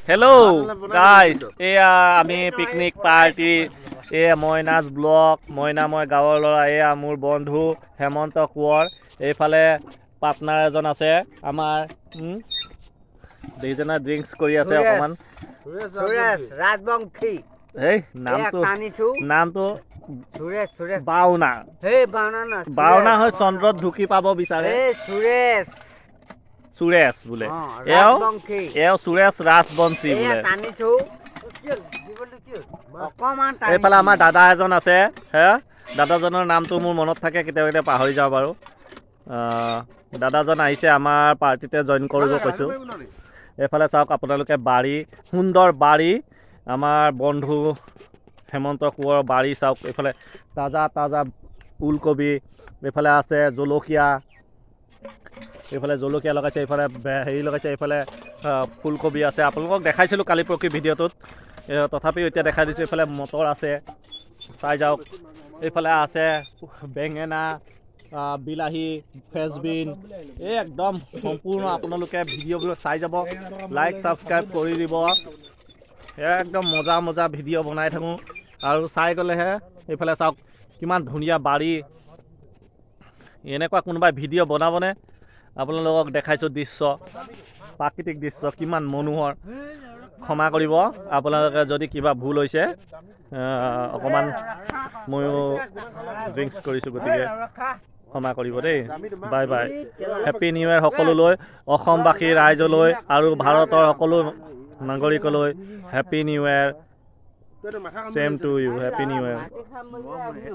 Hello guys, এয়া আমি picnic party এয়া মইনাজ ব্লগ মই গাঁৱৰ ল'ৰা এয়া মোৰ বন্ধু হেমন্ত কোঁৱৰ এইফালে পাৰ্টনাৰ এজন আছে আমাৰ দুইজনে ড্ৰিংকস কৰি আছে অকমান সুৰেশ ৰাজবংশী এই নামটো সুৰেশ বাউনা বাউনা হৈ চন্দ্ৰত ঢুকি পাব বিচাৰে সুৰেশ বোলে এও সুৰেশ ৰাজবংশী বোলে এইফালে আমাৰ দাদা এজন আছে হে দাদাজনৰ নামটো মোৰ মনত থাকে কেতিয়াবা পাহৰি যাওঁ বাৰু দাদাজন আহিছে আমাৰ পাৰ্টিতে জইন কৰিব কৈছো এইফালে চাওক আপোনালোকে বাৰী সুন্দৰ বাৰী আমাৰ বন্ধু হেমন্ত কোঁৱৰৰ বাৰী চাওক এইফালে তাজা ওলকবি এইফালে আছে জলকীয়া এইফালে জলকীয়া লগাইছে এইফালে হেৰি লগাইছে এইফালে ফুলকবি আছে আপোনালোকক দেখাইছিলোঁ কালি পৰহি ভিডিঅ'টোত তথাপিও এতিয়া দেখাই দিছোঁ এইফালে মটৰ আছে চাই যাওক এইফালে আছে বেঙেনা বিলাহী ফ্ৰেঞ্চবিন এই একদম সম্পূৰ্ণ আপোনালোকে ভিডিঅ'বোৰ চাই যাব লাইক ছাবস্ক্ৰাইব কৰি দিব একদম মজা ভিডিঅ' বনাই থাকোঁ আৰু চাই গ'লেহে এইফালে চাওক কিমান ধুনীয়া বাৰী এনেকুৱা কোনোবাই ভিডিঅ' বনাবনে আপোনালোকক দেখাইছোঁ দৃশ্য প্ৰাকৃতিক দৃশ্য কিমান মনোহৰ ক্ষমা কৰিব আপোনালোকে যদি কিবা ভুল হৈছে অকণমান ময়ো ড্ৰিংকস কৰিছোঁ গতিকে ক্ষমা কৰিব দেই bye bye happy new year সকলোলৈ অসমবাসী ৰাইজলৈ আৰু ভাৰতৰ সকলো নাগৰিকলৈ happy new year same to you happy new year